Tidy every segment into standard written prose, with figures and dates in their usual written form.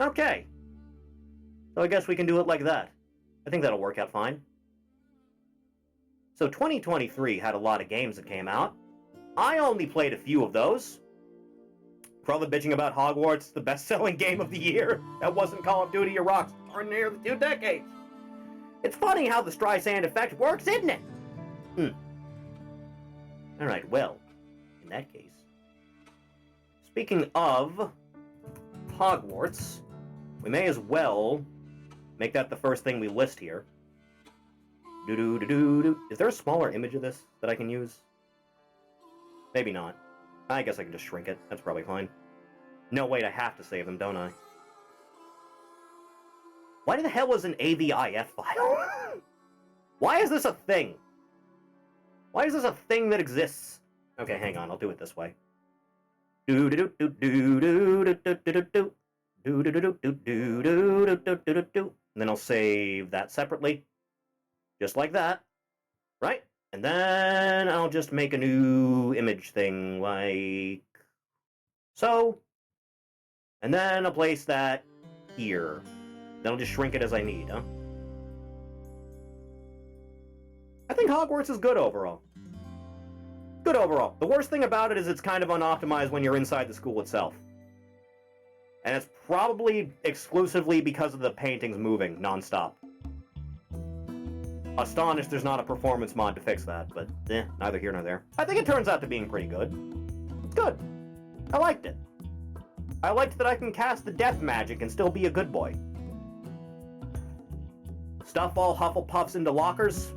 Okay. So I guess we can do it like that. I think that'll work out fine. So 2023 had a lot of games that came out. I only played a few of those. For all the bitching about Hogwarts, the best-selling game of the year, that wasn't Call of Duty or Rockstar in nearly 2 decades. It's funny how the Streisand effect works, isn't it? Alright, well, in that case. Speaking of Hogwarts, we may as well make that the first thing we list here. Is there a smaller image of this that I can use? Maybe not. I guess I can just shrink it. That's probably fine. No, wait, I have to save them, don't I? Why the hell is an AVIF file? Why is this a thing? Why is this a thing that exists? Okay, hang on, I'll do it this way. And then I'll save that separately. Just like that. Right? And then I'll just make a new image thing like so. And then I'll place that here. Then I'll just shrink it as I need, huh? I think Hogwarts is good overall. Good overall. The worst thing about it is it's kind of unoptimized when you're inside the school itself. And it's probably exclusively because of the paintings moving non-stop. Astonished there's not a performance mod to fix that, but neither here nor there. I think it turns out to being pretty good. It's good. I liked it. I liked that I can cast the death magic and still be a good boy. Stuff all Hufflepuffs into lockers.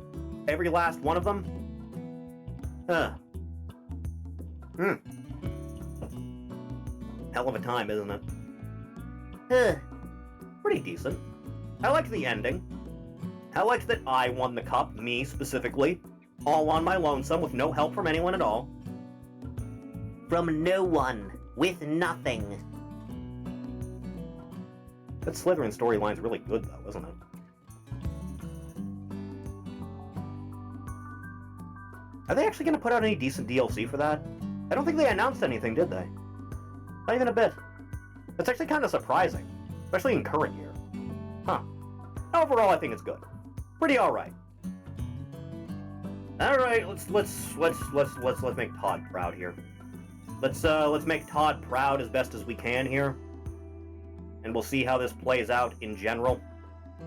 Every last one of them. Hell of a time, isn't it? Pretty decent. I liked the ending. I liked that I won the cup, me specifically, all on my lonesome with no help from anyone at all. From no one, with nothing. That Slytherin storyline's really good, though, isn't it? Are they actually going to put out any decent DLC for that? I don't think they announced anything, did they? Not even a bit. That's actually kind of surprising, especially in current year. Huh. Overall, I think it's good. Pretty all right. All right, let's make Todd proud here. Let's make Todd proud as best as we can here, and we'll see how this plays out in general.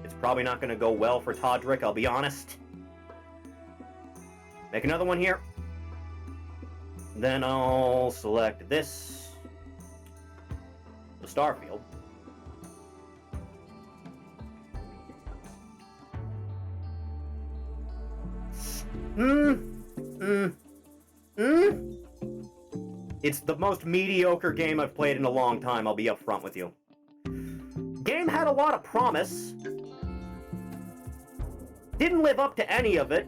It's probably not going to go well for Toddrick, I'll be honest. Make another one here. Then I'll select this, the Starfield. It's the most mediocre game I've played in a long time, I'll be upfront with you. Game had a lot of promise. Didn't live up to any of it.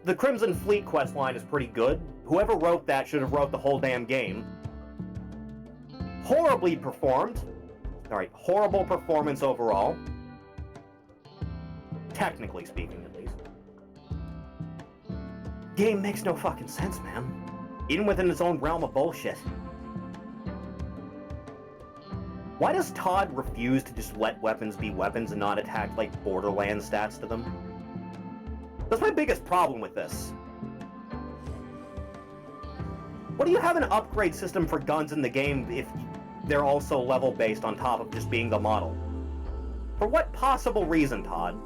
The Crimson Fleet questline is pretty good. Whoever wrote that should have wrote the whole damn game. Horribly performed. Alright, horrible performance overall. Technically speaking, at least. Game makes no fucking sense, man. Even within its own realm of bullshit. Why does Todd refuse to just let weapons be weapons and not attach, like, Borderlands stats to them? That's my biggest problem with this. What do you have an upgrade system for guns in the game if they're also level-based on top of just being the model? For what possible reason, Todd?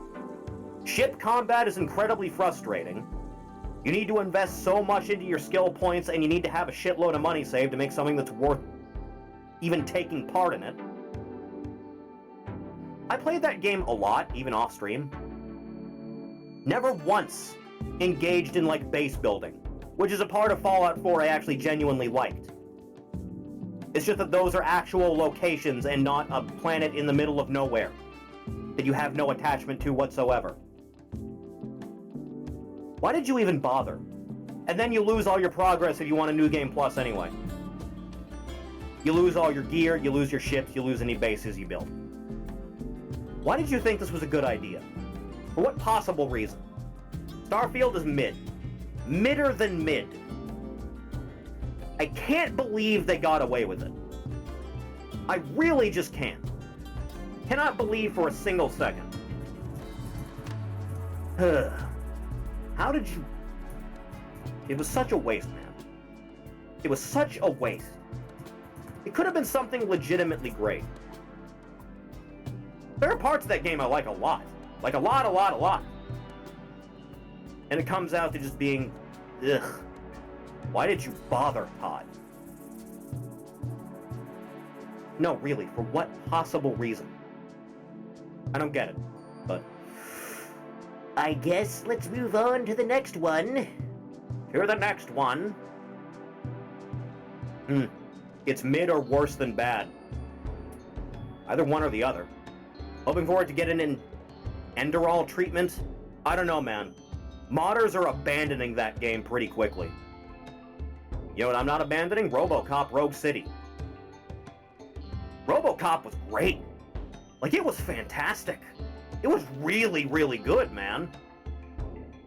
Ship combat is incredibly frustrating. You need to invest so much into your skill points, and you need to have a shitload of money saved to make something that's worth even taking part in it. I played that game a lot, even off-stream. Never once engaged in, like, base building, which is a part of Fallout 4 I actually genuinely liked. It's just that those are actual locations and not a planet in the middle of nowhere that you have no attachment to whatsoever. Why did you even bother? And then you lose all your progress if you want a New Game Plus anyway. You lose all your gear, you lose your ships, you lose any bases you build. Why did you think this was a good idea? For what possible reason? Starfield is mid. Midder than mid. I can't believe they got away with it. I really just can't. Cannot believe for a single second. How did you... It was such a waste, man. It was such a waste. It could have been something legitimately great. There are parts of that game I like a lot. Like a lot. And it comes out to just being... Ugh. Why did you bother, Todd? No, really, for what possible reason? I don't get it, but... I guess let's move on to the next one. To the next one. It's mid or worse than bad. Either one or the other. Hoping for it to get an Enderall treatment? I don't know, man. Modders are abandoning that game pretty quickly. You know what I'm not abandoning? RoboCop Rogue City. RoboCop was great. Like, it was fantastic. It was really, really good, man.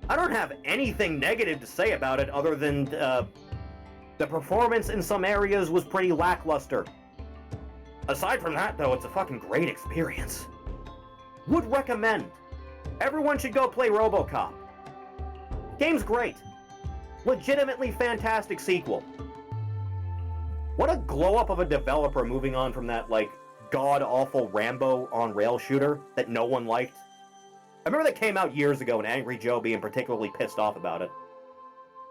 I don't have anything negative to say about it other than the performance in some areas was pretty lackluster. Aside from that, though, it's a fucking great experience. Would recommend. Everyone should go play RoboCop. Game's great. Legitimately fantastic sequel. What a glow-up of a developer moving on from that, like, god-awful Rambo on-rail shooter that no one liked. I remember that came out years ago and Angry Joe being particularly pissed off about it.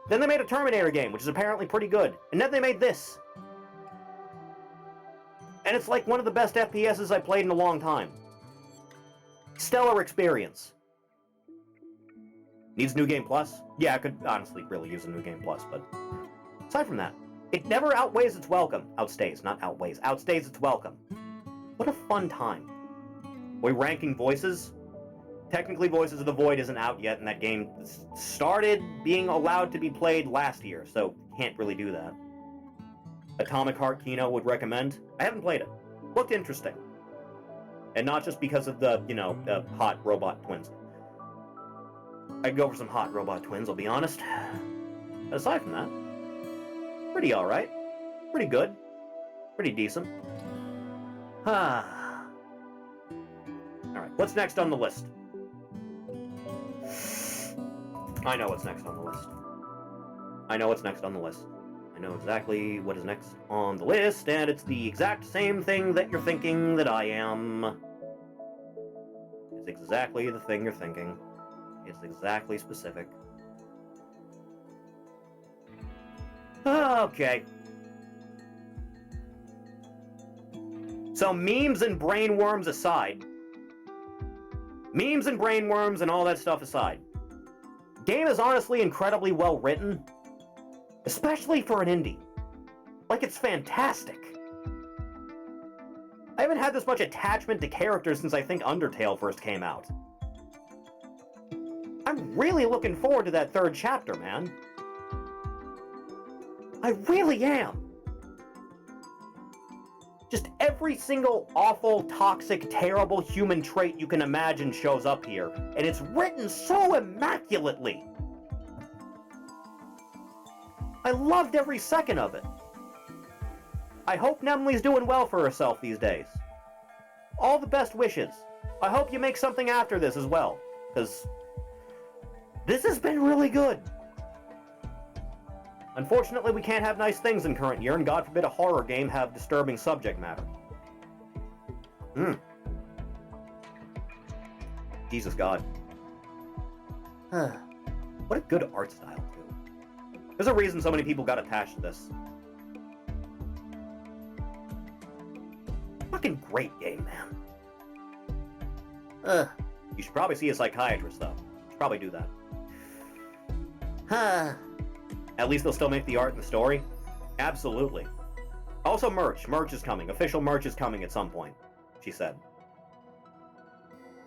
Then they made a Terminator game, which is apparently pretty good. And then they made this. And it's like one of the best FPSs I've played in a long time. Stellar experience. Needs New Game Plus? Yeah, I could honestly really use a New Game Plus, but... Aside from that, it never outweighs its welcome. Outstays, not outweighs. Outstays its welcome. What a fun time. We're ranking voices. Technically, Voices of the Void isn't out yet, and that game started being allowed to be played last year, so can't really do that. Atomic Heart Kino would recommend. I haven't played it. Looked interesting. And not just because of the, hot robot twins. I'd go for some hot robot twins, I'll be honest. But aside from that, pretty alright. Pretty good. Pretty decent. Alright, what's next on the list? I know what's next on the list. I know what's next on the list. I know exactly what is next on the list, and it's the exact same thing that you're thinking that I am. It's exactly the thing you're thinking. It's exactly specific. Okay. So memes and brainworms aside. Memes and brainworms and all that stuff aside. Game is honestly incredibly well written. Especially for an indie. Like, it's fantastic. I haven't had this much attachment to characters since I think Undertale first came out. I'm really looking forward to that third chapter, man. I really am. Just every single awful, toxic, terrible human trait you can imagine shows up here, and it's written so immaculately. I loved every second of it. I hope Nemli's doing well for herself these days. All the best wishes. I hope you make something after this as well, because this has been really good. Unfortunately, we can't have nice things in current year, and God forbid a horror game have disturbing subject matter. Jesus God. What a good art style, too. There's a reason so many people got attached to this. Fucking great game, man. You should probably see a psychiatrist, though. You should probably do that. At least they'll still make the art and the story. Absolutely. Also merch. Merch is coming. Official merch is coming at some point, she said.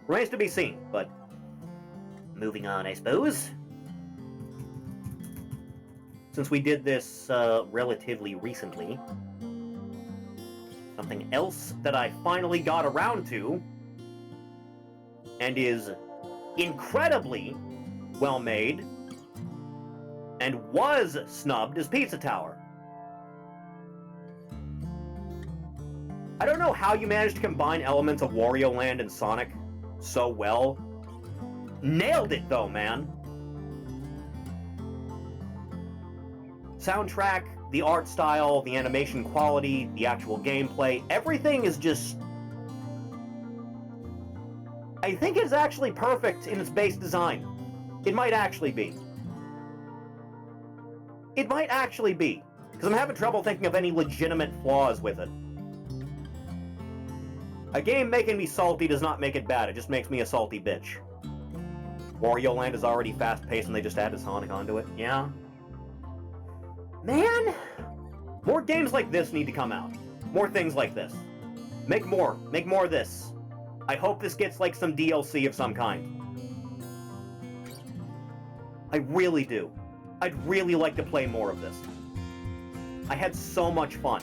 Remains to be seen, but... moving on, I suppose. Since we did this, relatively recently, something else that I finally got around to, and is incredibly well-made, and was snubbed, is Pizza Tower. I don't know how you managed to combine elements of Wario Land and Sonic so well. Nailed it, though, man. Soundtrack, the art style, the animation quality, the actual gameplay, everything is just... I think it's actually perfect in its base design. It might actually be. It might actually be. Because I'm having trouble thinking of any legitimate flaws with it. A game making me salty does not make it bad, it just makes me a salty bitch. Wario Land is already fast-paced and they just added Sonic onto it. Yeah. Man! More games like this need to come out. More things like this. Make more. Make more of this. I hope this gets, like, some DLC of some kind. I really do. I'd really like to play more of this. I had so much fun.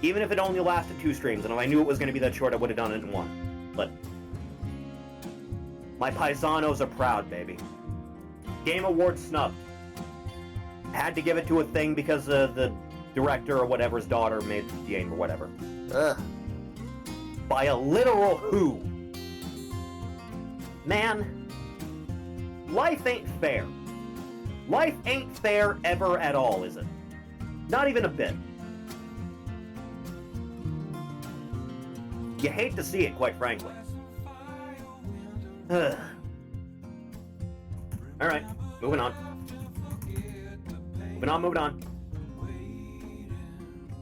Even if it only lasted 2 streams, and if I knew it was going to be that short, I would have done it in 1. But... my paisanos are proud, baby. Game Awards snubbed. Had to give it to a thing because the director or whatever's daughter made the game or whatever. Ugh. By a literal who. Man, life ain't fair. Life ain't fair ever at all, is it? Not even a bit. You hate to see it, quite frankly. Ugh. Alright, moving on. Moving on.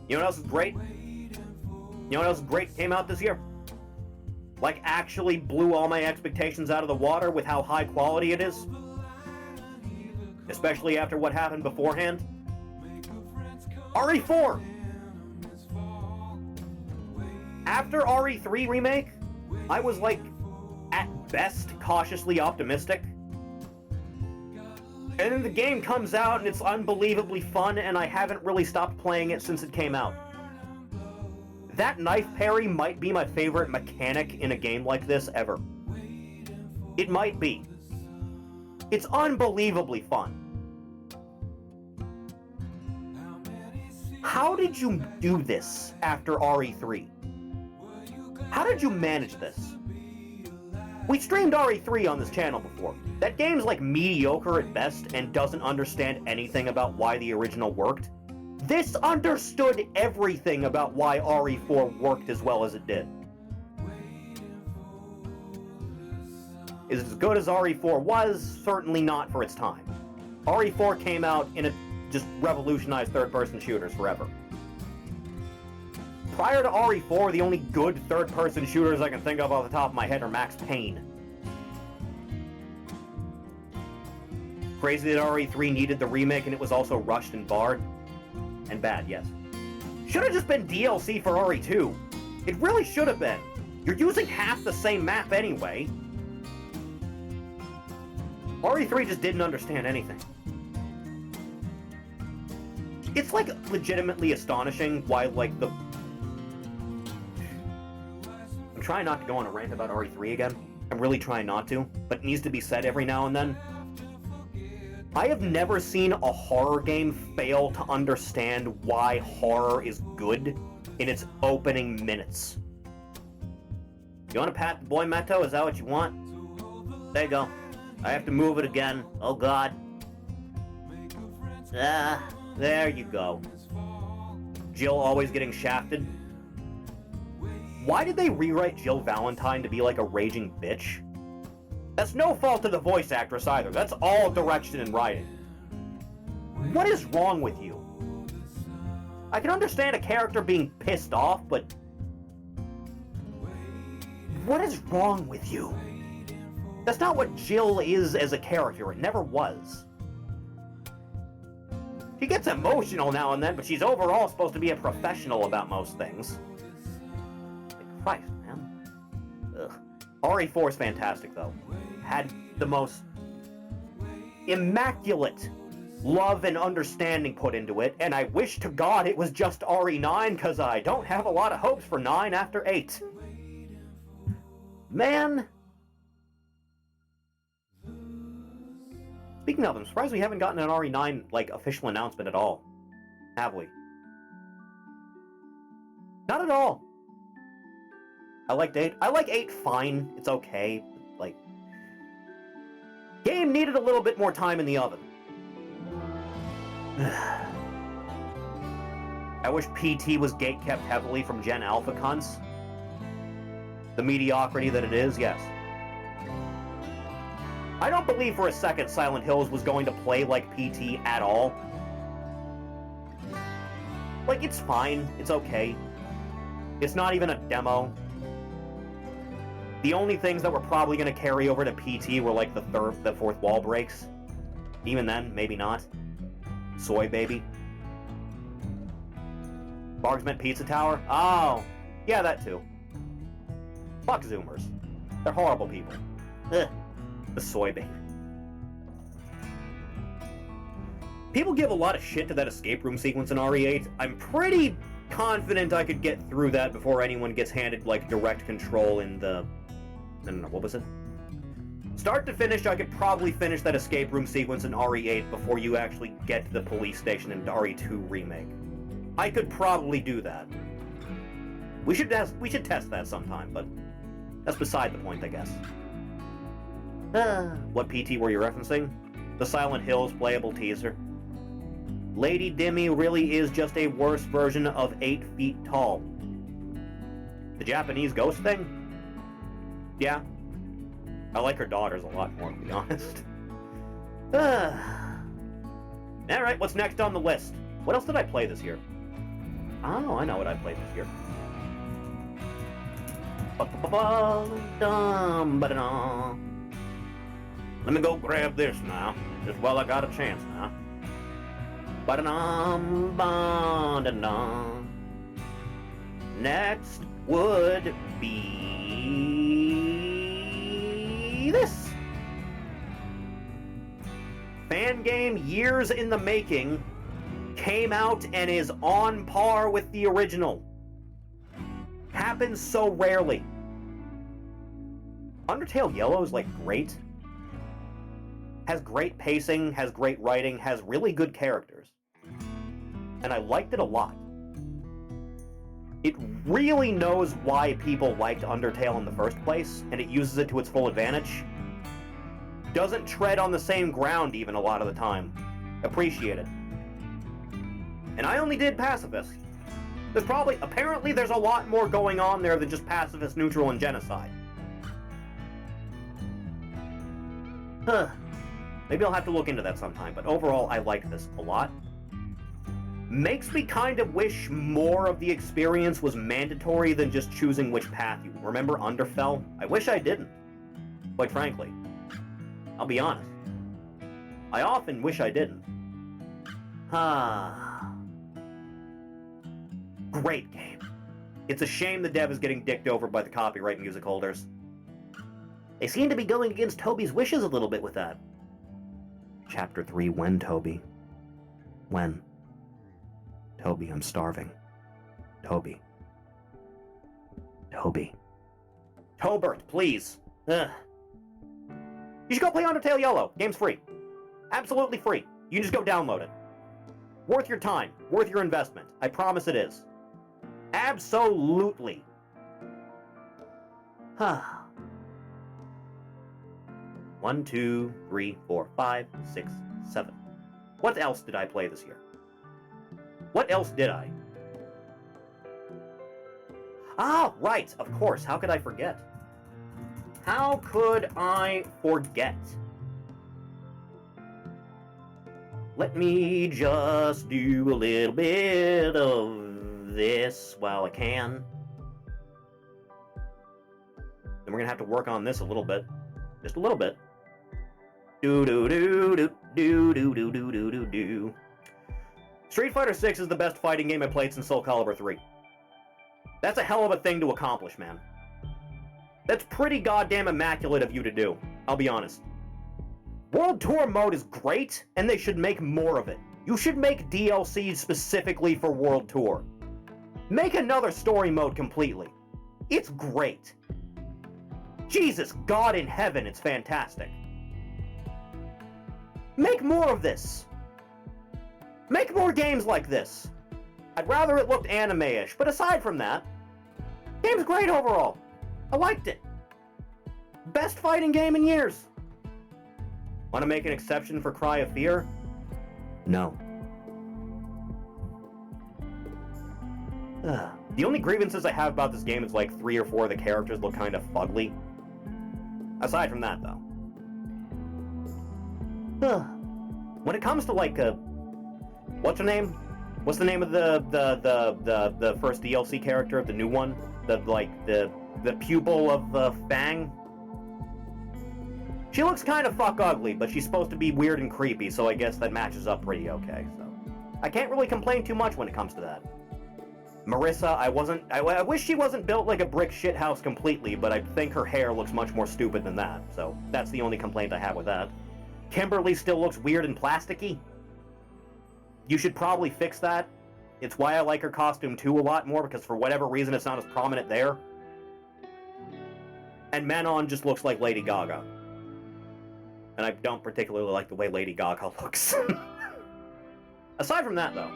You know what else is great? You know what else is great came out this year? Like, actually blew all my expectations out of the water with how high quality it is? Especially after what happened beforehand? RE4! After RE3 remake, I was like, at best, cautiously optimistic. And then the game comes out and it's unbelievably fun, and I haven't really stopped playing it since it came out. That knife parry might be my favorite mechanic in a game like this ever. It might be. It's unbelievably fun. How did you do this after RE3? How did you manage this? We streamed RE3 on this channel before. That game's like mediocre at best and doesn't understand anything about why the original worked. This understood everything about why RE4 worked as well as it did. Is it as good as RE4 was? Certainly not for its time. RE4 came out and it just revolutionized third-person shooters forever. Prior to RE4, the only good third-person shooters I can think of off the top of my head are Max Payne. Crazy that RE3 needed the remake and it was also rushed and barred. And bad, yes. Should have just been DLC for RE2. It really should have been. You're using half the same map anyway. RE3 just didn't understand anything. It's like legitimately astonishing why like the... I'm trying not to go on a rant about RE3 again. I'm really trying not to, but it needs to be said every now and then. I have never seen a horror game fail to understand why horror is good in its opening minutes. You want to pat the boy, Meto? Is that what you want? There you go. I have to move it again. Oh, God. There you go. Jill always getting shafted. Why did they rewrite Jill Valentine to be like a raging bitch? That's no fault of the voice actress either. That's all direction and writing. What is wrong with you? I can understand a character being pissed off, but... what is wrong with you? That's not what Jill is as a character. It never was. She gets emotional now and then, but she's overall supposed to be a professional about most things. Like, Christ, man. Ugh. RE4 is fantastic, though. Had the most immaculate love and understanding put into it, and I wish to God it was just RE9, because I don't have a lot of hopes for 9 after 8. Man. Speaking of, I'm surprised we haven't gotten an RE9, like, official announcement at all. Have we? Not at all. I liked 8. I like 8 fine. It's okay. Like, game needed a little bit more time in the oven. I wish PT was gate-kept heavily from Gen Alpha cunts. The mediocrity that it is, yes. I don't believe for a second Silent Hills was going to play like PT at all. Like, it's fine. It's okay. It's not even a demo. The only things that were probably going to carry over to PT were like the fourth wall breaks. Even then, maybe not. Soy baby. Bargsment Pizza Tower? Oh, yeah, that too. Fuck Zoomers. They're horrible people. Ugh. The soy baby. People give a lot of shit to that escape room sequence in RE8. I'm pretty confident I could get through that before anyone gets handed, like, direct control in the... I don't know, what was it? Start to finish, I could probably finish that escape room sequence in RE8 before you actually get to the police station in RE2 Remake. I could probably do that. We should test that sometime, but that's beside the point, I guess. What PT were you referencing? The Silent Hills playable teaser. Lady Dimmy really is just a worse version of 8 feet tall. The Japanese ghost thing? Yeah. I like her daughters a lot more, to be honest. Alright, what's next on the list? What else did I play this year? Oh, I know what I played this year. Let me go grab this now, just while I got a chance now. Next would be this. Fan game years in the making came out and is on par with the original. Happens so rarely. Undertale Yellow is like great. Has great pacing, has great writing, has really good characters. And I liked it a lot. It really knows why people liked Undertale in the first place, and it uses it to its full advantage. Doesn't tread on the same ground even a lot of the time. Appreciate it. And I only did Pacifist. Apparently there's a lot more going on there than just pacifist, neutral, and genocide. Huh. Maybe I'll have to look into that sometime, but overall, I like this a lot. Makes me kind of wish more of the experience was mandatory than just choosing which path you... Remember Underfell? I wish I didn't. Quite frankly. I'll be honest. I often wish I didn't. Great game. It's a shame the dev is getting dicked over by the copyright music holders. They seem to be going against Toby's wishes a little bit with that. Chapter 3, when, Toby? When? Toby, I'm starving. Toby. Toby. Tobert, please. Ugh. You should go play Undertale Yellow. Game's free. Absolutely free. You can just go download it. Worth your time. Worth your investment. I promise it is. Absolutely. Huh. 1, 2, 3, 4, 5, 6, 7. What else did I play this year? What else did I? Ah, right, of course. How could I forget? How could I forget? Let me just do a little bit of this while I can. Then we're gonna have to work on this a little bit. Just a little bit. Do. Street Fighter 6 is the best fighting game I played since Soul Calibur 3. That's a hell of a thing to accomplish, man. That's pretty goddamn immaculate of you to do, I'll be honest. World Tour mode is great, and they should make more of it. You should make DLC specifically for World Tour. Make another story mode completely. It's great. Jesus, God in heaven, it's fantastic. Make more of this. Make more games like this. I'd rather it looked anime-ish, but aside from that, game's great overall. I liked it. Best fighting game in years. Want to make an exception for Cry of Fear? No. The only grievances I have about this game is like 3 or 4 of the characters look kind of fugly. Aside from that, though. When it comes to like what's her name? What's the name of the first DLC character, the new one? The pupil of Fang? She looks kind of fuck ugly, but she's supposed to be weird and creepy, so I guess that matches up pretty okay, so. I can't really complain too much when it comes to that. Marissa, I wish she wasn't built like a brick shithouse completely, but I think her hair looks much more stupid than that, so that's the only complaint I have with that. Kimberly still looks weird and plasticky. You should probably fix that. It's why I like her costume too a lot more, because for whatever reason it's not as prominent there. And Manon just looks like Lady Gaga. And I don't particularly like the way Lady Gaga looks. Aside from that, though,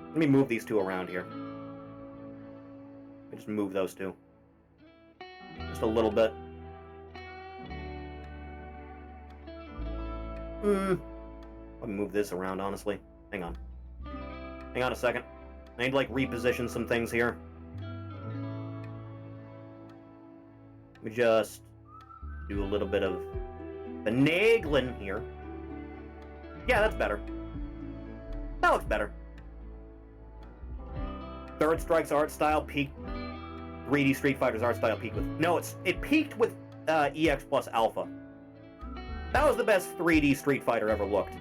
let me move these two around here. Let me just move those two. Just a little bit. Let me move this around, honestly. Hang on. Hang on a second. I need to, like, reposition some things here. Let me just do a little bit of finagling here. Yeah, that's better. That looks better. Third Strike's art style peaked. 3D Street Fighter's art style peaked with... No, it peaked with EX plus Alpha. That was the best 3D Street Fighter ever looked.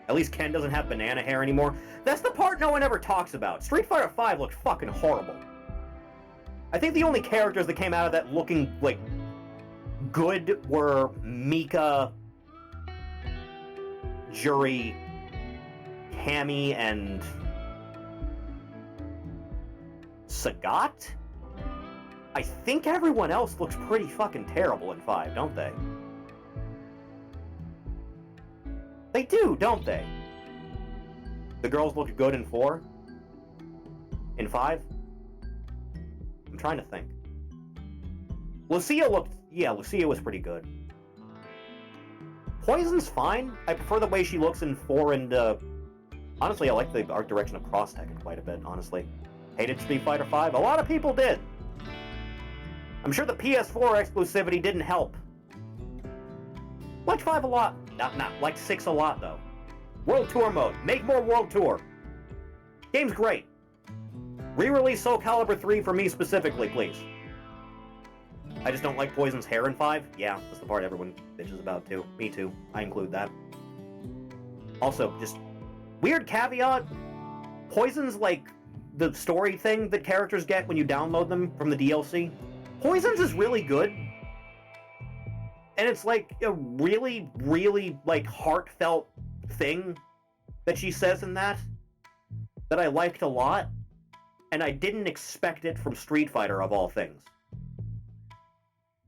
At least Ken doesn't have banana hair anymore. That's the part no one ever talks about. Street Fighter V looked fucking horrible. I think the only characters that came out of that looking, like, good were Mika, Juri, Cammy, and Sagat? I think everyone else looks pretty fucking terrible in 5, don't they? They do, don't they? The girls look good in 4? In 5? I'm trying to think. Lucia looked... Yeah, Lucia was pretty good. Poison's fine. I prefer the way she looks in 4 and, honestly, I like the art direction of Cross Tekken quite a bit, honestly. Hated Street Fighter V? A lot of people did. I'm sure the PS4 exclusivity didn't help. Liked 5 a lot. Not like 6 a lot, though. World Tour mode. Make more World Tour. Game's great. Re-release Soul Calibur 3 for me specifically, please. I just don't like Poison's hair in 5. Yeah, that's the part everyone bitches about, too. Me too. I include that. Also, just weird caveat. Poison's like the story thing that characters get when you download them from the DLC. Poison's is really good. And it's like a really, really, like, heartfelt thing that she says in that I liked a lot. And I didn't expect it from Street Fighter, of all things.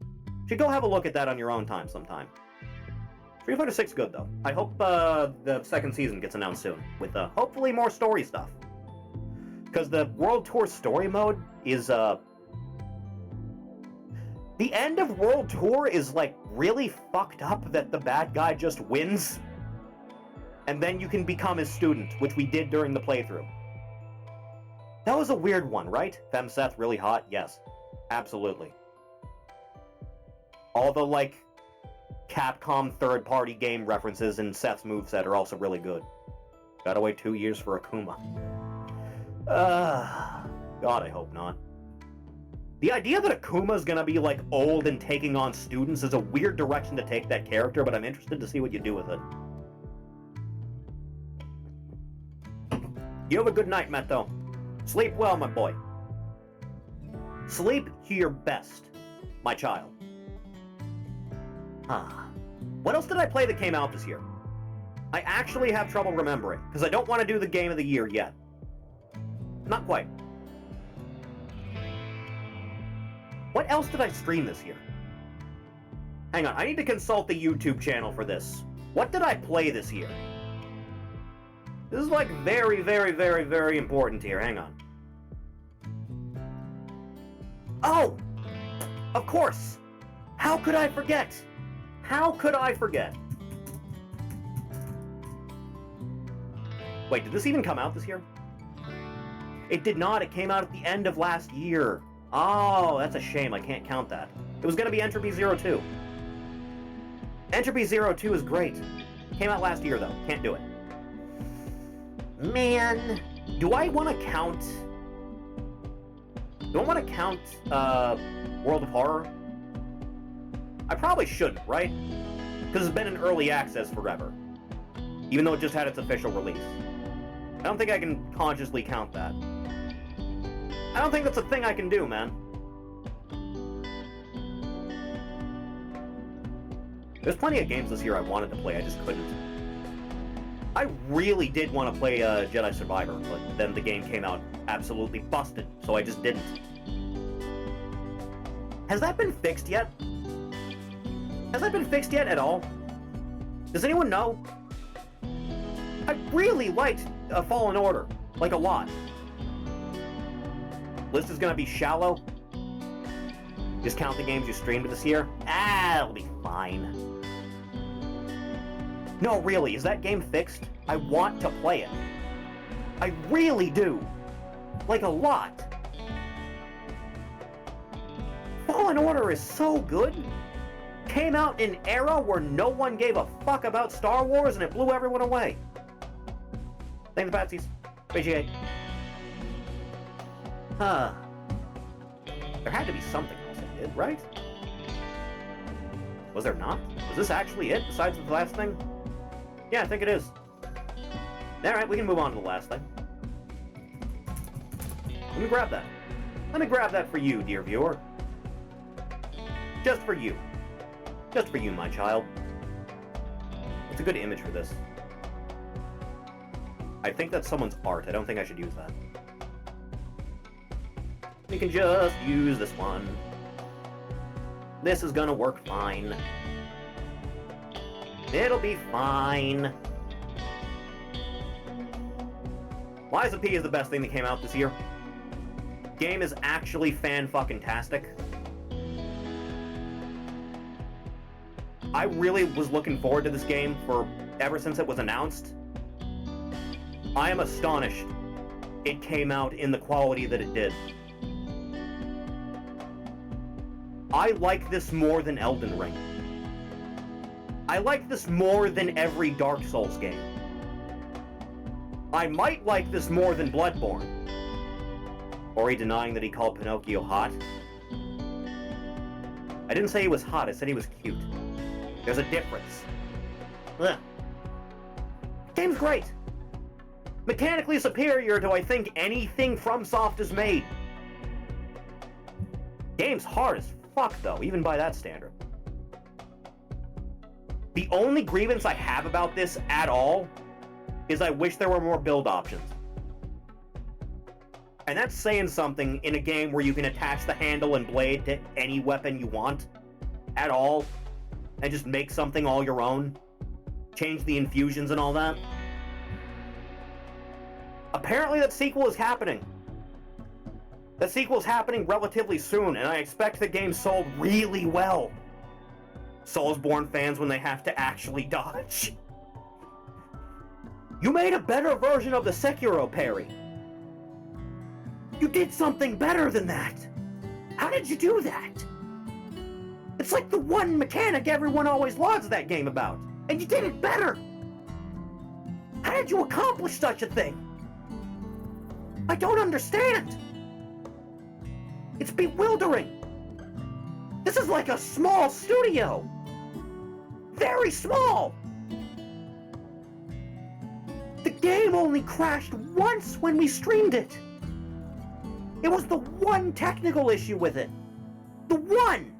You should go have a look at that on your own time sometime. Street Fighter 6 good, though. I hope the second season gets announced soon, with hopefully more story stuff. Because the World Tour story mode is, the end of World Tour is, like, really fucked up that the bad guy just wins. And then you can become his student, which we did during the playthrough. That was a weird one, right? Femseth really hot? Yes. Absolutely. All the, like, Capcom third-party game references in Seth's moveset are also really good. Gotta wait 2 years for Akuma. God, I hope not. The idea that Akuma's gonna be, like, old and taking on students is a weird direction to take that character, but I'm interested to see what you do with it. You have a good night, Meto. Sleep well, my boy. Sleep to your best, my child. What else did I play that came out this year? I actually have trouble remembering, because I don't want to do the Game of the Year yet. Not quite. What else did I stream this year? Hang on, I need to consult the YouTube channel for this. What did I play this year? This is like very, very, very, very important here. Hang on. Oh! Of course! How could I forget? How could I forget? Wait, did this even come out this year? It did not. It came out at the end of last year. Oh, that's a shame. I can't count that. It was going to be Entropy Zero 2. Entropy Zero 2 is great. Came out last year, though. Can't do it. Man, do I want to count... Do I want to count, World of Horror? I probably shouldn't, right? Because it's been in early access forever. Even though it just had its official release. I don't think I can consciously count that. I don't think that's a thing I can do, man. There's plenty of games this year I wanted to play, I just couldn't. I really did want to play Jedi Survivor, but then the game came out absolutely busted, so I just didn't. Has that been fixed yet? Has that been fixed yet at all? Does anyone know? I really liked Fallen Order, like a lot. List is gonna be shallow. Just count the games you streamed this year. It'll be fine. No, really, is that game fixed? I want to play it. I really do. Like a lot. Fallen Order is so good. Came out in an era where no one gave a fuck about Star Wars and it blew everyone away. Thank the Patsies. Appreciate. Huh. There had to be something else I did, right? Was there not? Was this actually it, besides the last thing? Yeah, I think it is. Alright, we can move on to the last thing. Let me grab that. Let me grab that for you, dear viewer. Just for you. Just for you, my child. It's a good image for this. I think that's someone's art. I don't think I should use that. We can just use this one. This is gonna work fine. It'll be fine. Lies of P is the best thing that came out this year. Game is actually fan-fucking-tastic. I really was looking forward to this game for ever since it was announced. I am astonished it came out in the quality that it did. I like this more than Elden Ring. I like this more than every Dark Souls game. I might like this more than Bloodborne. Ori denying that he called Pinocchio hot. I didn't say he was hot, I said he was cute. There's a difference. Ugh. Game's great. Mechanically superior to, I think, anything FromSoft has made. Game's hard as fuck, though, even by that standard. The only grievance I have about this at all is I wish there were more build options. And that's saying something in a game where you can attach the handle and blade to any weapon you want at all, and just make something all your own. Change the infusions and all that. Apparently that sequel is happening. That sequel is happening relatively soon, and I expect the game sold really well. Soulsborne fans when they have to actually dodge. You made a better version of the Sekiro parry. You did something better than that. How did you do that? It's like the one mechanic everyone always lauds that game about, and you did it better. How did you accomplish such a thing? I don't understand. It's bewildering. This is like a small studio. Very small. The game only crashed once when we streamed it. It was the one technical issue with it. The one!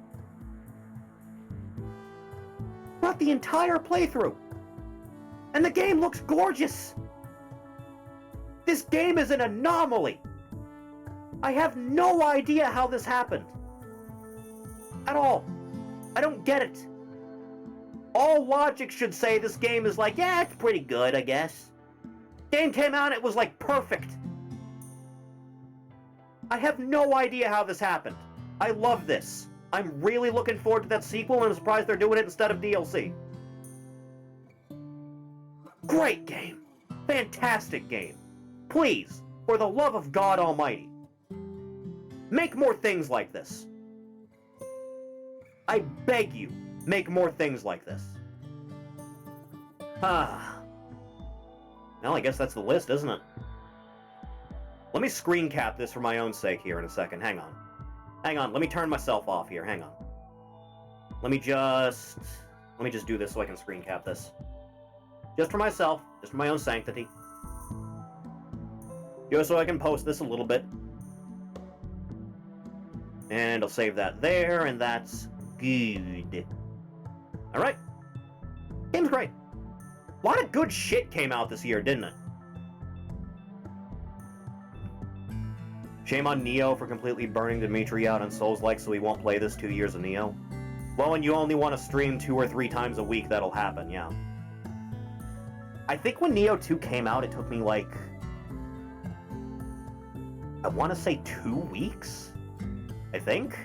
Not the entire playthrough. And the game looks gorgeous. This game is an anomaly. I have no idea how this happened. At all. I don't get it. All logic should say this game is like, yeah, it's pretty good, I guess. Game came out, it was like perfect. I have no idea how this happened. I love this. I'm really looking forward to that sequel, and I'm surprised they're doing it instead of DLC. Great game. Fantastic game. Please, for the love of God Almighty, make more things like this. I beg you, make more things like this. Well, I guess that's the list, isn't it? Let me screen cap this for my own sake here in a second. Hang on. Hang on, let me turn myself off here. Hang on. Let me just do this so I can screen cap this. Just for myself, just for my own sanctity. Just so I can post this a little bit. And I'll save that there, and that's good. Alright. Game's great. A lot of good shit came out this year, didn't it? Shame on Neo for completely burning Dimitri out on Souls-like so he won't play this 2 years of Neo. Well, when you only want to stream 2 or 3 times a week, that'll happen, yeah. I think when Neo 2 came out, it took me like... I want to say 2 weeks? I think?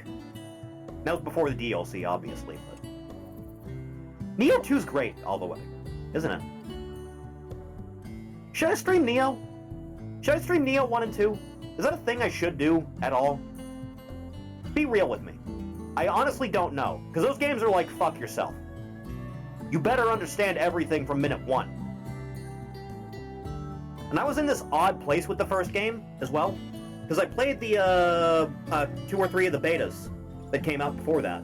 That was before the DLC, obviously, but... Neo 2's great, all the way. Isn't it? Should I stream Neo? Should I stream Neo 1 and 2? Is that a thing I should do at all? Be real with me. I honestly don't know, because those games are like, fuck yourself. You better understand everything from minute 1. And I was in this odd place with the first game, as well, because I played the, 2 or 3 of the betas that came out before that.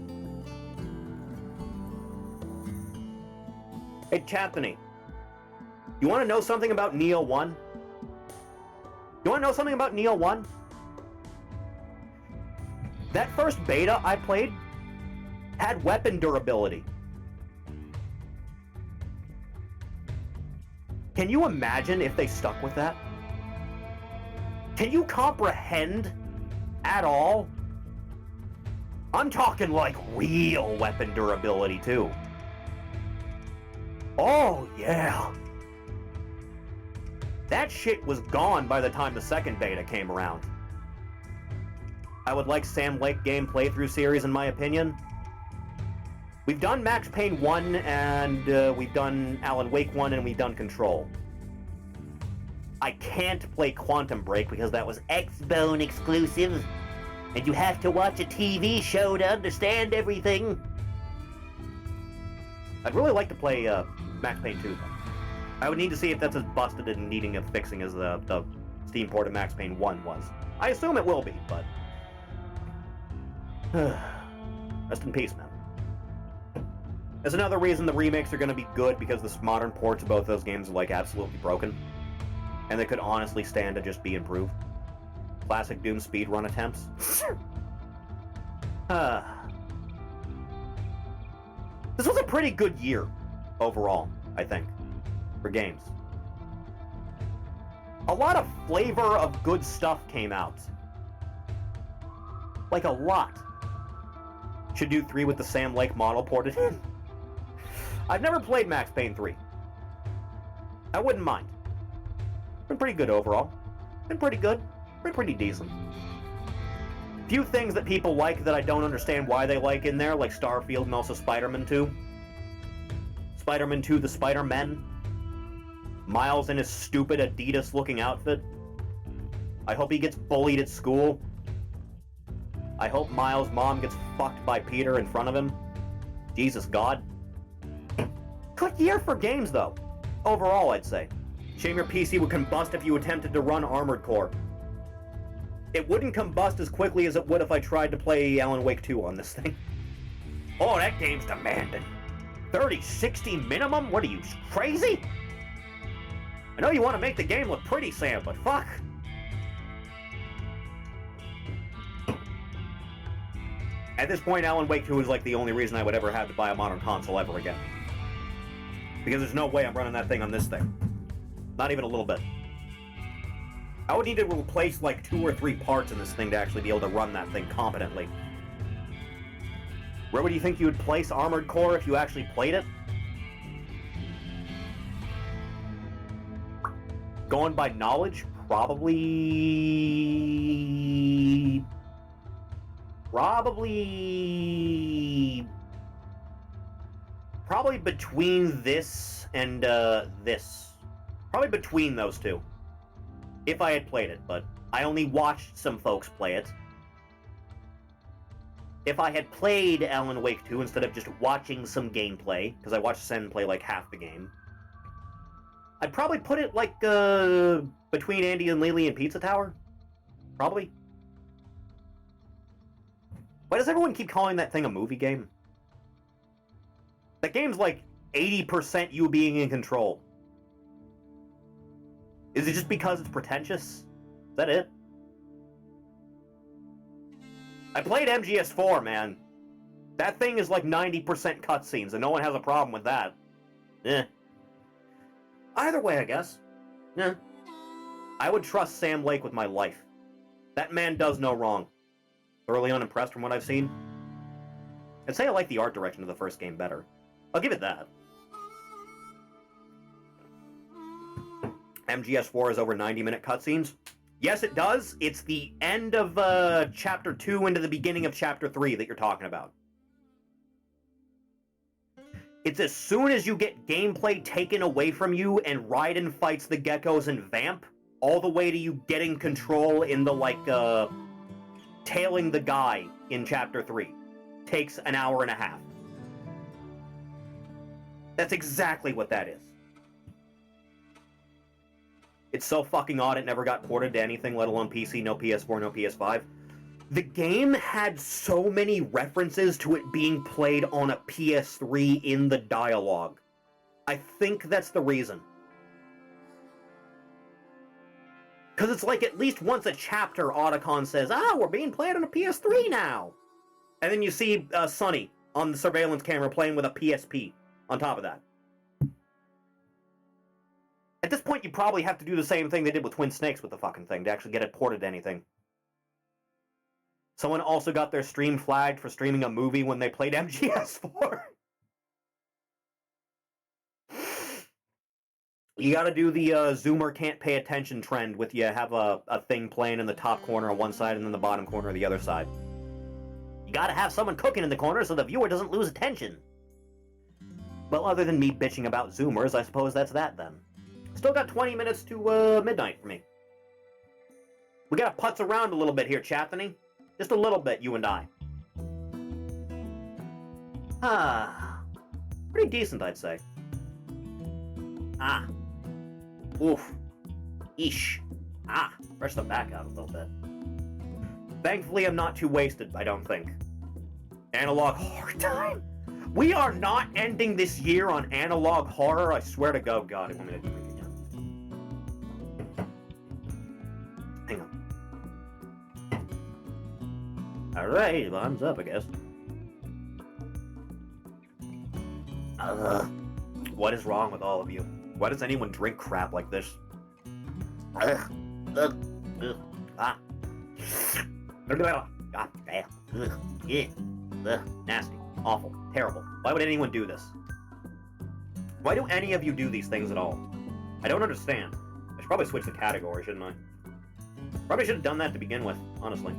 Hey, Chathany, you want to know something about Neo 1? You want to know something about Neo 1? That first beta I played had weapon durability. Can you imagine if they stuck with that? Can you comprehend at all? I'm talking like real weapon durability too. Oh yeah. That shit was gone by the time the second beta came around. I would like Sam Lake game playthrough series in my opinion. We've done Max Payne 1 and we've done Alan Wake 1 and we've done Control. I can't play Quantum Break because that was Xbone exclusive. And you have to watch a TV show to understand everything. I'd really like to play Max Payne 2 though. I would need to see if that's as busted and needing of fixing as the Steam port of Max Payne 1 was. I assume it will be, but... Rest in peace, man. There's another reason the remakes are going to be good, because the modern ports of both those games are, like, absolutely broken. And they could honestly stand to just be improved. Classic Doom speedrun attempts. This was a pretty good year, overall, I think. For games. A lot of flavor of good stuff came out. Like a lot. Should do 3 with the Sam Lake model ported in. I've never played Max Payne 3. I wouldn't mind. Been pretty good overall. Been pretty good. Been pretty decent. Few things that people like that I don't understand why they like in there, like Starfield and also Spider-Man 2. Spider-Man 2 the Spider-Men. Miles in his stupid Adidas-looking outfit. I hope he gets bullied at school. I hope Miles' mom gets fucked by Peter in front of him. Jesus God. Good year for games, though. Overall, I'd say. Shame your PC would combust if you attempted to run Armored Core. It wouldn't combust as quickly as it would if I tried to play Alan Wake 2 on this thing. Oh, that game's demanding. 3060 minimum? What are you, crazy? I know you want to make the game look pretty, Sam, but fuck. At this point, Alan Wake 2 is like the only reason I would ever have to buy a modern console ever again. Because there's no way I'm running that thing on this thing. Not even a little bit. I would need to replace like 2 or 3 parts in this thing to actually be able to run that thing competently. Where would you think you would place Armored Core if you actually played it? Going by knowledge, probably between this and this. Probably between those two. If I had played it, but I only watched some folks play it. If I had played Alan Wake 2 instead of just watching some gameplay, because I watched Sen play like half the game, I'd probably put it like between Andy and Lily and Pizza Tower. Probably. Why does everyone keep calling that thing a movie game? That game's like 80% you being in control. Is it just because it's pretentious? Is that it? I played MGS4, man. That thing is like 90% cutscenes, and no one has a problem with that. Eh. Either way, I guess. Eh. I would trust Sam Lake with my life. That man does no wrong. Thoroughly unimpressed from what I've seen. I'd say I like the art direction of the first game better. I'll give it that. MGS4 is over 90-minute cutscenes. Yes, it does. It's the end of Chapter 2 into the beginning of Chapter 3 that you're talking about. It's as soon as you get gameplay taken away from you and Raiden fights the geckos and Vamp, all the way to you getting control in the, like, tailing the guy in Chapter 3. Takes an hour and a half. That's exactly what that is. It's so fucking odd it never got ported to anything, let alone PC, no PS4, no PS5. The game had so many references to it being played on a PS3 in the dialogue. I think that's the reason. Because it's like at least once a chapter, Otacon says, we're being played on a PS3 now! And then you see Sonny on the surveillance camera playing with a PSP on top of that. At this point, you probably have to do the same thing they did with Twin Snakes with the fucking thing to actually get it ported to anything. Someone also got their stream flagged for streaming a movie when they played MGS4. You gotta do the Zoomer can't pay attention trend with you have a thing playing in the top corner on one side and then the bottom corner on the other side. You gotta have someone cooking in the corner so the viewer doesn't lose attention. Well, other than me bitching about Zoomers, I suppose that's that then. Still got 20 minutes to midnight for me. We gotta putz around a little bit here, Chathany. Just a little bit, you and I. Pretty decent, I'd say. Oof. Eesh. Fresh the back out a little bit. Thankfully, I'm not too wasted, I don't think. Analog horror time? We are not ending this year on analog horror, I swear to God. God, I want me to drink again. Hang on. Alright, bombs up, I guess. What is wrong with all of you? Why does anyone drink crap like this? God damn. Nasty. Awful. Terrible. Why would anyone do this? Why do any of you do these things at all? I don't understand. I should probably switch the category, shouldn't I? Probably should have done that to begin with, honestly.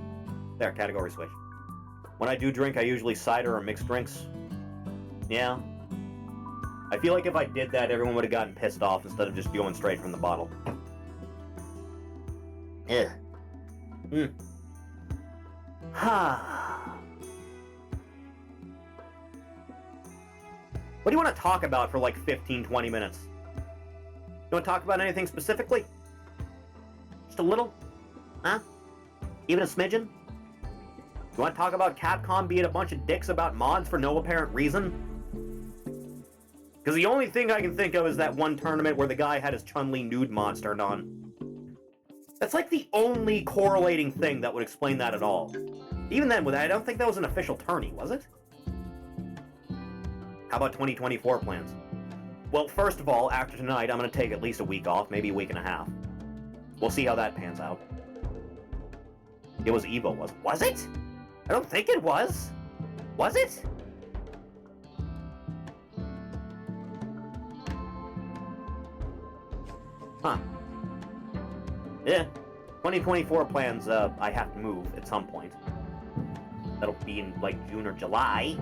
There, category switch. When I do drink, I usually cider or mixed drinks. Yeah. I feel like if I did that, everyone would have gotten pissed off instead of just going straight from the bottle. Ugh. What do you want to talk about for like 15-20 minutes? You want to talk about anything specifically? Just a little? Huh? Even a smidgen? You want to talk about Capcom being a bunch of dicks about mods for no apparent reason? Because the only thing I can think of is that one tournament where the guy had his Chun-Li nude mod turned on. That's like the only correlating thing that would explain that at all. Even then, I don't think that was an official tourney, was it? How about 2024 plans? Well, first of all, after tonight, I'm going to take at least a week off, maybe a week and a half. We'll see how that pans out. It was Evo, was it? I don't think it was. Was it? Huh. Yeah. 2024 plans, I have to move at some point. That'll be in, like, June or July.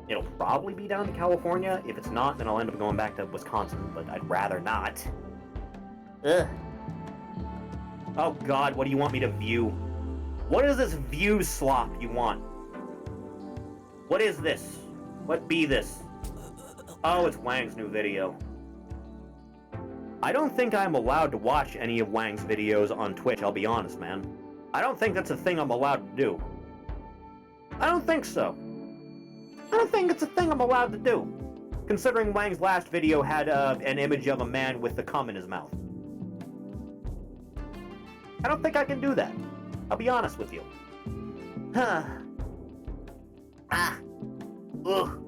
It'll probably be down to California. If it's not, then I'll end up going back to Wisconsin, but I'd rather not. Ugh. Oh god, what do you want me to view? What is this view slop you want? What is this? What be this? Oh, it's Wang's new video. I don't think I'm allowed to watch any of Wang's videos on Twitch, I'll be honest, man. I don't think that's a thing I'm allowed to do. I don't think so. I don't think it's a thing I'm allowed to do, considering Wang's last video had an image of a man with the cum in his mouth. I don't think I can do that. I'll be honest with you. Huh. Ah. Ugh.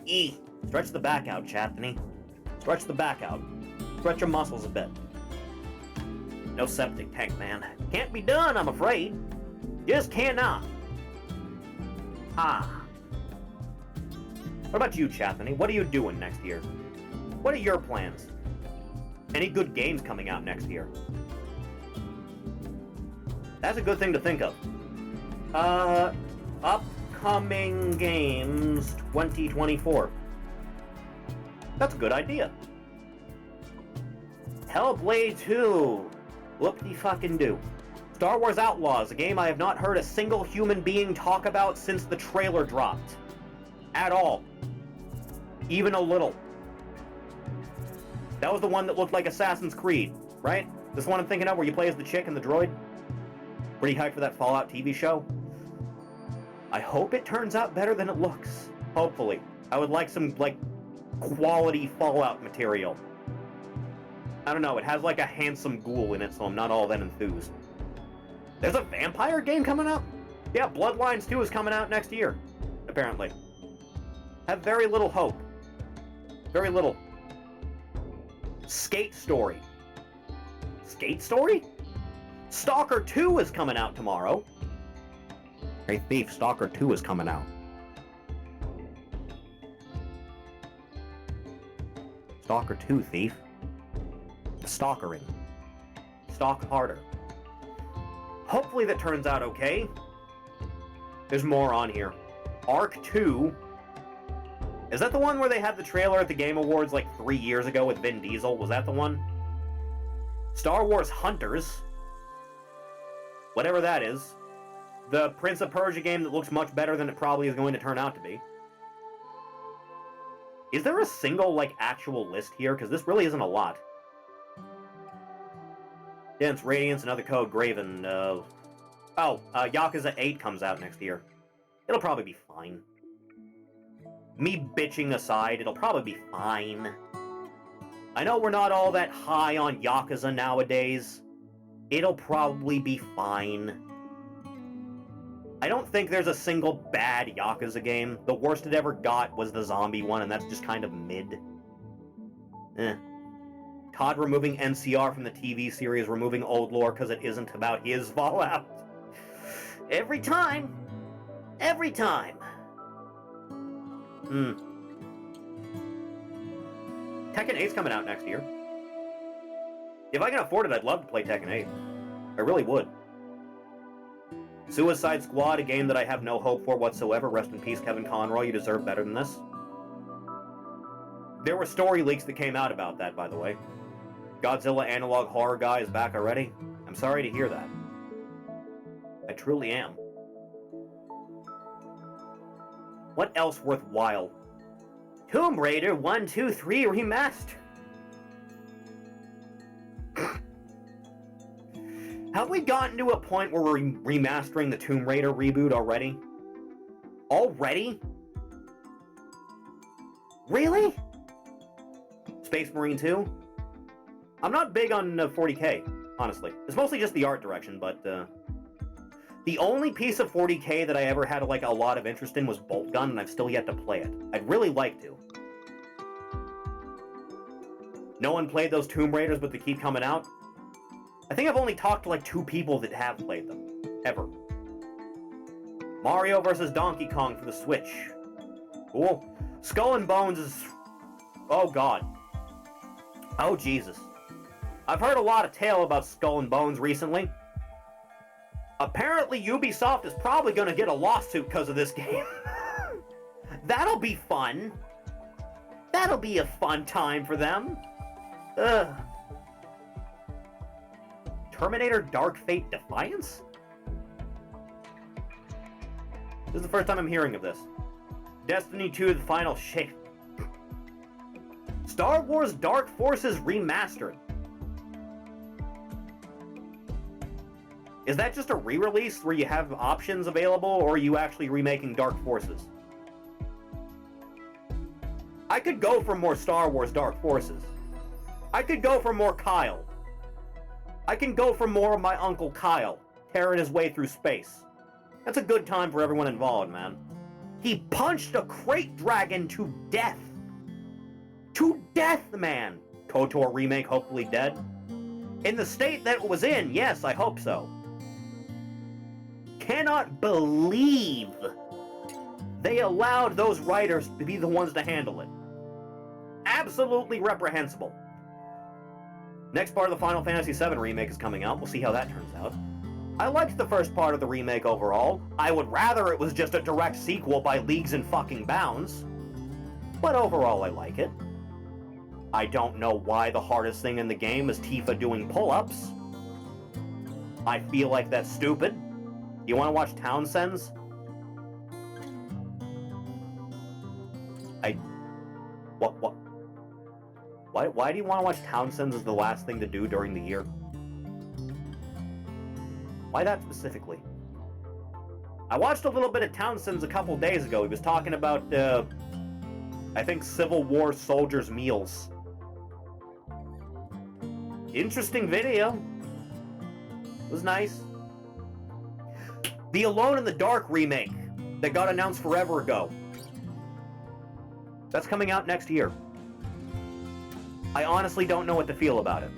E. Stretch the back out, Chathany. Stretch the back out. Stretch your muscles a bit. No septic tank, man. Can't be done, I'm afraid. Just cannot. Ah. What about you, Chathany? What are you doing next year? What are your plans? Any good games coming out next year? That's a good thing to think of. Upcoming games 2024. That's a good idea. Hellblade 2. Whoop-de-fucking-do. Star Wars Outlaws, a game I have not heard a single human being talk about since the trailer dropped. At all. Even a little. That was the one that looked like Assassin's Creed, right? This one I'm thinking of where you play as the chick and the droid? Pretty hyped for that Fallout TV show. I hope it turns out better than it looks. Hopefully. I would like some, like, quality Fallout material. I don't know, it has like a handsome ghoul in it, so I'm not all that enthused. There's a vampire game coming out? Yeah, Bloodlines 2 is coming out next year, apparently. Have very little hope. Very little. Skate Story. Skate Story? Stalker 2 is coming out tomorrow. Hey Thief, Stalker 2 is coming out. Stalker 2, Thief. Stalkering. Stalk harder. Hopefully that turns out okay. There's more on here. Arc 2. Is that the one where they had the trailer at the Game Awards like 3 years ago with Vin Diesel? Was that the one? Star Wars Hunters. Whatever that is. The Prince of Persia game that looks much better than it probably is going to turn out to be. Is there a single, like, actual list here? Because this really isn't a lot. Dense Radiance, another code, Graven. Yakuza 8 comes out next year. It'll probably be fine. Me bitching aside, it'll probably be fine. I know we're not all that high on Yakuza nowadays. It'll probably be fine. I don't think there's a single bad Yakuza game. The worst it ever got was the zombie one, and that's just kind of mid. Todd removing NCR from the TV series, removing Old Lore because it isn't about his Fallout. Every time. Every time. Tekken 8's coming out next year. If I can afford it, I'd love to play Tekken 8. I really would. Suicide Squad, a game that I have no hope for whatsoever. Rest in peace, Kevin Conroy. You deserve better than this. There were story leaks that came out about that, by the way. Godzilla Analog Horror Guy is back already. I'm sorry to hear that. I truly am. What else worthwhile? Tomb Raider 1, 2, 3 Remastered. Have we gotten to a point where we're remastering the Tomb Raider reboot already? Already? Really? Space Marine 2? I'm not big on 40K, honestly. It's mostly just the art direction, but the only piece of 40K that I ever had like a lot of interest in was Bolt Gun, and I've still yet to play it. I'd really like to. No one played those Tomb Raiders, but they keep coming out. I think I've only talked to like 2 people that have played them. Ever. Mario vs. Donkey Kong for the Switch. Cool. Skull and Bones is... Oh, God. Oh, Jesus. I've heard a lot of tale about Skull and Bones recently. Apparently Ubisoft is probably going to get a lawsuit because of this game. That'll be fun. That'll be a fun time for them. Ugh. Terminator Dark Fate Defiance? This is the first time I'm hearing of this. Destiny 2 The Final Shape. Star Wars Dark Forces Remastered. Is that just a re-release where you have options available, or are you actually remaking Dark Forces? I could go for more Star Wars Dark Forces. I could go for more Kyle. I can go for more of my Uncle Kyle, tearing his way through space. That's a good time for everyone involved, man. He punched a crate dragon to death. To death, man! KOTOR remake hopefully dead. In the state that it was in, yes, I hope so. Cannot believe they allowed those writers to be the ones to handle it. Absolutely reprehensible. Next part of the Final Fantasy VII remake is coming out. We'll see how that turns out. I liked the first part of the remake overall. I would rather it was just a direct sequel by leagues and fucking bounds. But overall, I like it. I don't know why the hardest thing in the game is Tifa doing pull-ups. I feel like that's stupid. You want to watch Townsend's? What? Why do you want to watch Townsend's as the last thing to do during the year? Why that specifically? I watched a little bit of Townsend's a couple days ago. He was talking about, I think, Civil War soldiers' meals. Interesting video. It was nice. The Alone in the Dark remake that got announced forever ago. That's coming out next year. I honestly don't know what to feel about it.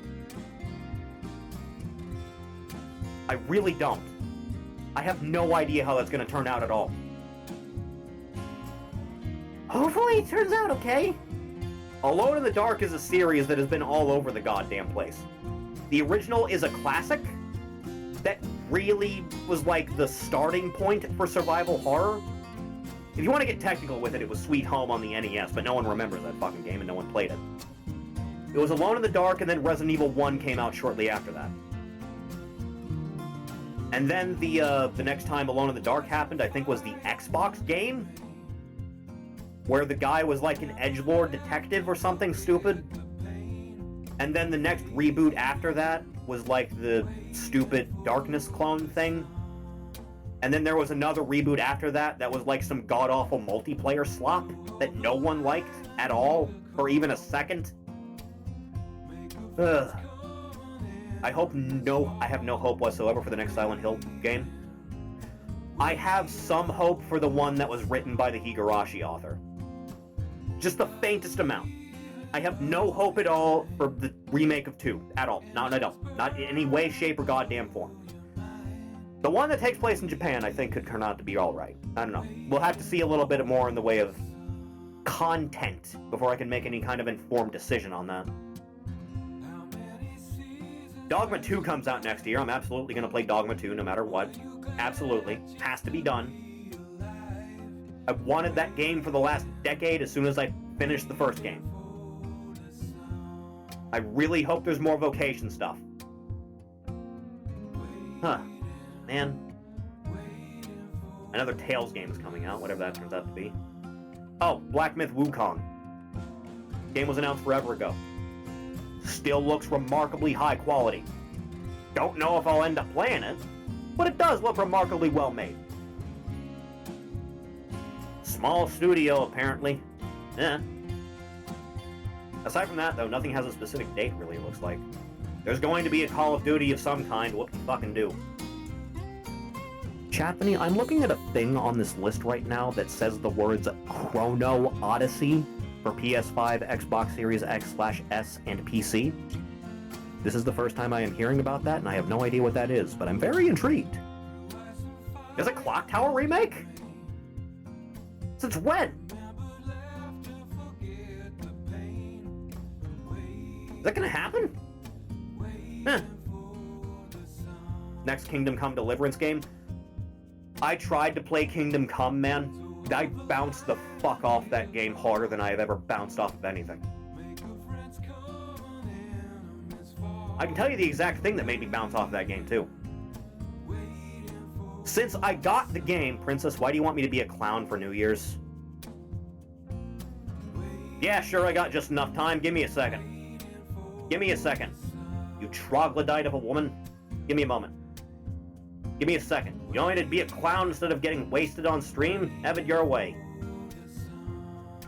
I really don't. I have no idea how that's going to turn out at all. Hopefully it turns out okay. Alone in the Dark is a series that has been all over the goddamn place. The original is a classic that really was like the starting point for survival horror. If you want to get technical with it, it was Sweet Home on the NES, but no one remembers that fucking game and no one played it. It was Alone in the Dark, and then Resident Evil 1 came out shortly after that. And then the next time Alone in the Dark happened, I think was the Xbox game, where the guy was like an edgelord detective or something stupid. And then the next reboot after that was like the stupid Darkness clone thing. And then there was another reboot after that that was like some god-awful multiplayer slop that no one liked at all, for even a second. Ugh. I have no hope whatsoever for the next Silent Hill game. I have some hope for the one that was written by the Higurashi author. Just the faintest amount. I have no hope at all for the remake of 2. At all. No, I don't. Not in any way, shape, or goddamn form. The one that takes place in Japan, I think, could turn out to be alright. I don't know. We'll have to see a little bit more in the way of content before I can make any kind of informed decision on that. Dogma 2 comes out next year. I'm absolutely going to play Dogma 2 no matter what. Absolutely. Has to be done. I've wanted that game for the last decade as soon as I finished the first game. I really hope there's more Vocation stuff. Huh. Man. Another Tales game is coming out, whatever that turns out to be. Oh, Black Myth Wukong. Game was announced forever ago. Still looks remarkably high quality. Don't know if I'll end up playing it, but it does look remarkably well made. Small studio, apparently. Eh. Aside from that, though, nothing has a specific date, really, it looks like. There's going to be a Call of Duty of some kind, what fucking do? Chathany, I'm looking at a thing on this list right now that says the words Chrono Odyssey for PS5, Xbox Series X/S, and PC. This is the first time I am hearing about that, and I have no idea what that is, but I'm very intrigued. There's a Clock Tower remake? Since when? Is that gonna happen? Eh. Next Kingdom Come Deliverance game. I tried to play Kingdom Come, man. I bounced the fuck off that game harder than I have ever bounced off of anything. I can tell you the exact thing that made me bounce off that game, too. Since I got the game, Princess, why do you want me to be a clown for New Year's? Yeah, sure, I got just enough time. Give me a second. Give me a second. You troglodyte of a woman. Give me a moment. Give me a second. You want me to be a clown instead of getting wasted on stream? Have it your way.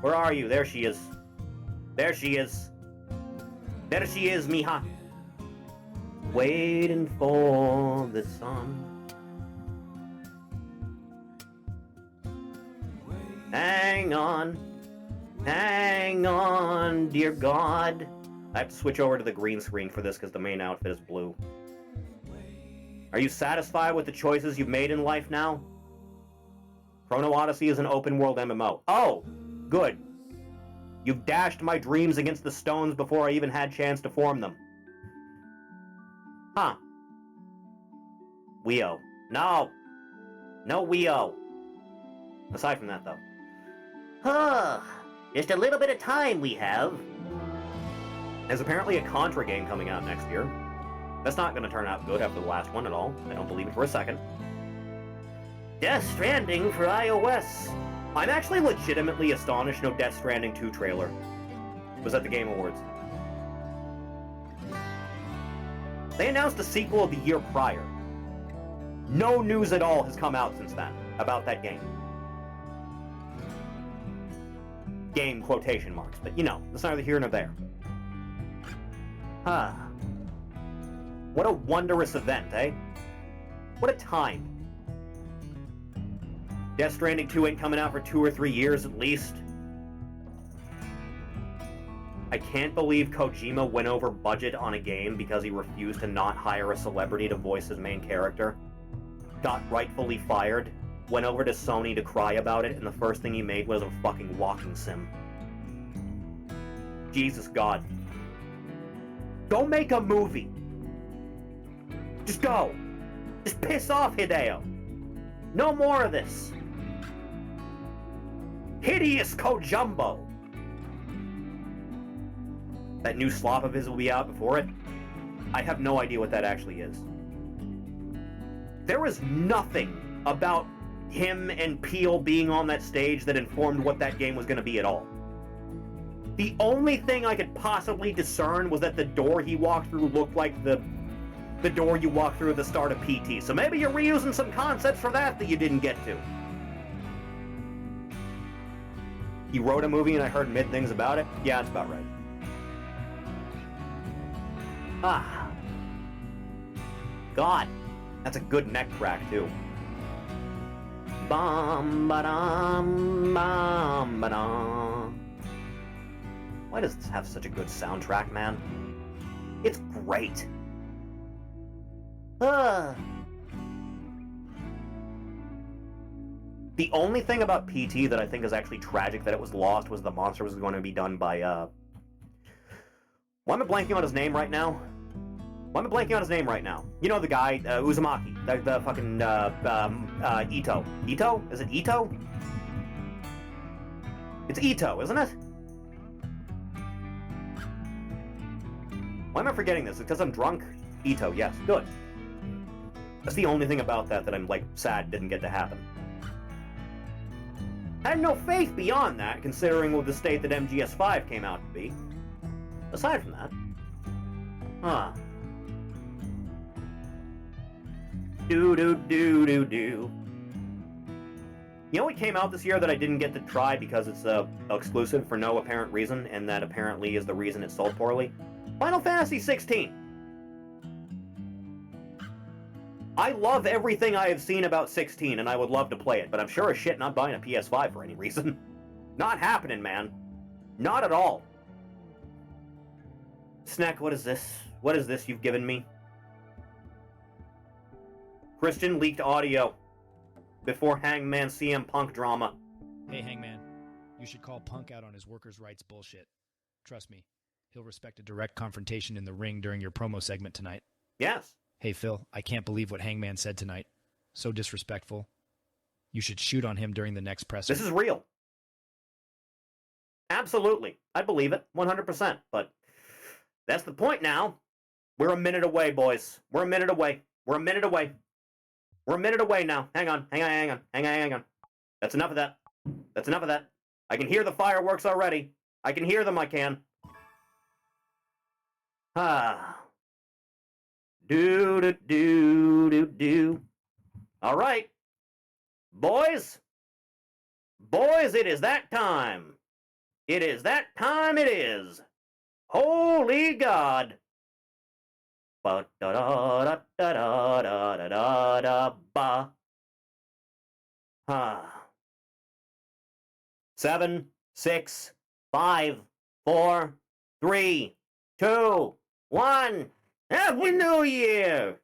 Where are you? There she is. There she is. There she is, mija. Waiting for the sun. Hang on. Hang on, dear God. I have to switch over to the green screen for this because the main outfit is blue. Are you satisfied with the choices you've made in life now? Chrono Odyssey is an open-world MMO. Oh, good. You've dashed my dreams against the stones before I even had chance to form them. Huh. Wii-O. No. No Wii-O. Aside from that, though. Huh. Just a little bit of time we have. There's apparently a Contra game coming out next year. That's not going to turn out good after the last one at all. I don't believe it for a second. Death Stranding for iOS. I'm actually legitimately astonished no Death Stranding 2 trailer was at the Game Awards. They announced a sequel of the year prior. No news at all has come out since then about that game. Game quotation marks, but you know, it's neither here nor there. Huh. What a wondrous event, eh? What a time. Death Stranding 2 ain't coming out for 2 or 3 years at least. I can't believe Kojima went over budget on a game because he refused to not hire a celebrity to voice his main character. Got rightfully fired, went over to Sony to cry about it, and the first thing he made was a fucking walking sim. Jesus God. Go make a movie! Just go! Just piss off, Hideo! No more of this! Hideous Kojumbo! That new slop of his will be out before it? I have no idea what that actually is. There is nothing about him and Peel being on that stage that informed what that game was going to be at all. The only thing I could possibly discern was that the door he walked through looked like the door you walk through at the start of PT. So maybe you're reusing some concepts for that you didn't get to. He wrote a movie and I heard mid things about it? Yeah, that's about right. Ah. God. That's a good neck crack, too. Bum ba dum bum ba dum. Why does this have such a good soundtrack, man? It's great. The only thing about PT that I think is actually tragic that it was lost was the monster was going to be done by, Why am I blanking on his name right now? Why am I blanking on his name right now? You know the guy, Uzumaki. The fucking, Ito. Ito? Is it Ito? It's Ito, isn't it? Why am I forgetting this? Because I'm drunk? Ito, yes. Good. That's the only thing about that I'm, like, sad didn't get to happen. I had no faith beyond that, considering with the state that MGS5 came out to be. Aside from that. Huh. Do-do-do-do-do. You know what came out this year that I didn't get to try because it's exclusive for no apparent reason, and that apparently is the reason it sold poorly? Final Fantasy 16. I love everything I have seen about 16, and I would love to play it, but I'm sure as shit not buying a PS5 for any reason. Not happening, man. Not at all. Snack, what is this? What is this you've given me? Christian leaked audio before Hangman CM Punk drama. Hey, Hangman. You should call Punk out on his workers' rights bullshit. Trust me. He'll respect a direct confrontation in the ring during your promo segment tonight. Yes. Hey, Phil, I can't believe what Hangman said tonight. So disrespectful. You should shoot on him during the next presser. This is real. Absolutely. I believe it 100%. But that's the point now. We're a minute away, boys. We're a minute away. We're a minute away. We're a minute away now. Hang on. That's enough of that. That's enough of that. I can hear the fireworks already. I can hear them, I can. Ah. Do. All right. Boys, it is that time. It is that time it is. Holy God. Ba da da da da da da da da ba. Ah. 7, 6, 5, 4, 3, 2, 1. Happy New Year!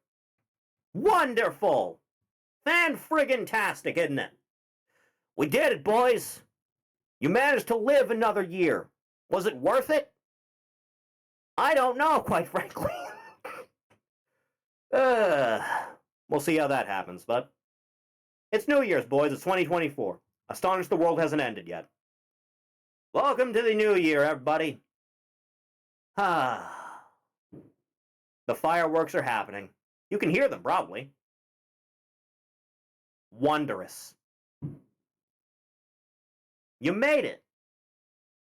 Wonderful! Fan-friggin-tastic, isn't it? We did it, boys! You managed to live another year. Was it worth it? I don't know, quite frankly. We'll see how that happens, but it's New Year's, boys. It's 2024. Astonish the world hasn't ended yet. Welcome to the new year, everybody. Ah. The fireworks are happening. You can hear them, probably. Wondrous. You made it.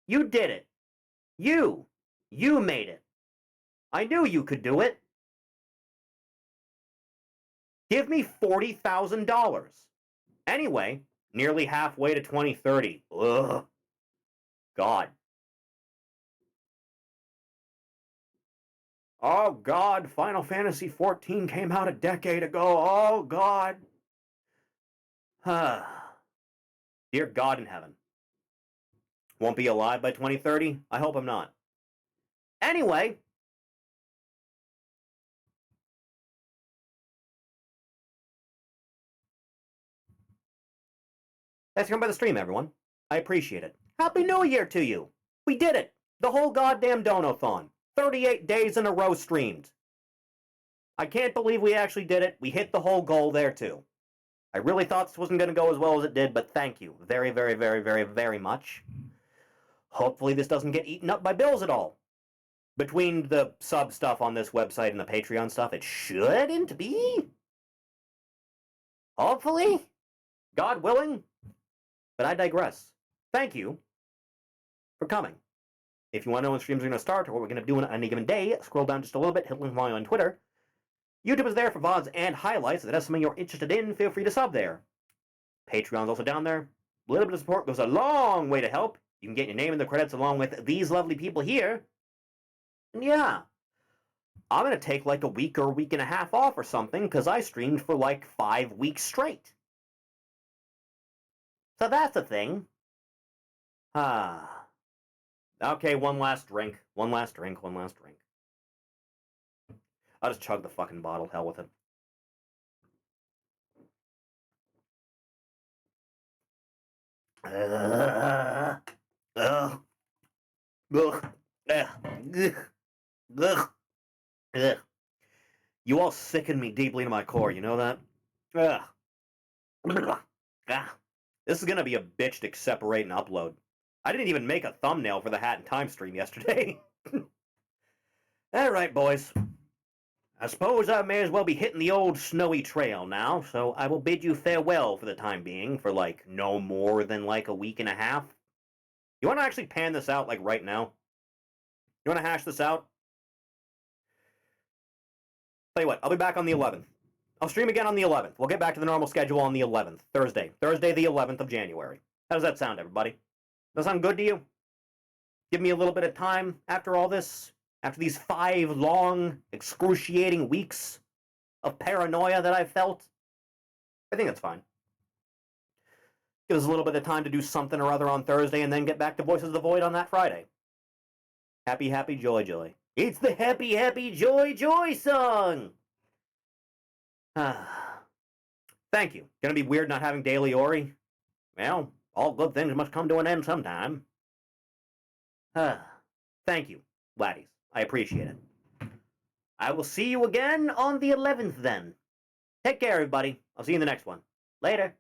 You did it. You made it. I knew you could do it. Give me $40,000. Anyway, nearly halfway to 2030. Ugh. God. Oh, God, Final Fantasy XIV came out a decade ago. Oh, God. Dear God in heaven. Won't be alive by 2030? I hope I'm not. Anyway. Thanks for coming by the stream, everyone. I appreciate it. Happy New Year to you. We did it. The whole goddamn Donathon. 38 days in a row streamed. I can't believe we actually did it. We hit the whole goal there, too. I really thought this wasn't going to go as well as it did, but thank you very, very, very, very, very much. Hopefully this doesn't get eaten up by bills at all. Between the sub stuff on this website and the Patreon stuff, it shouldn't be. Hopefully. God willing. But I digress. Thank you for coming. If you want to know when streams are going to start or what we're going to do on any given day, scroll down just a little bit, hit link on Twitter. YouTube is there for VODs and highlights. If that's something you're interested in, feel free to sub there. Patreon's also down there. A little bit of support goes a long way to help. You can get your name in the credits along with these lovely people here. And yeah, I'm going to take like a week or a week and a half off or something because I streamed for like 5 weeks straight. So that's a thing. Okay, one last drink. I'll just chug the fucking bottle. Hell with it. You all sicken me deeply to my core, you know that? This is gonna be a bitch to separate and upload. I didn't even make a thumbnail for the Hat in Time stream yesterday. Alright, boys. I suppose I may as well be hitting the old snowy trail now, so I will bid you farewell for the time being, for like no more than like a week and a half. You want to actually pan this out like right now? You want to hash this out? Tell you what, I'll be back on the 11th. I'll stream again on the 11th. We'll get back to the normal schedule on the 11th, Thursday. Thursday the 11th of January. How does that sound, everybody? Does that sound good to you? Give me a little bit of time after all this? After these 5 long, excruciating weeks of paranoia that I've felt? I think that's fine. Give us a little bit of time to do something or other on Thursday and then get back to Voices of the Void on that Friday. Happy, happy, joy, joy. It's the happy, happy, joy, joy song! Thank you. Gonna be weird not having Daily Ori? Well, all good things must come to an end sometime. Thank you. laddies. I appreciate it. I will see you again on the 11th then. Take care, everybody. I'll see you in the next one. Later.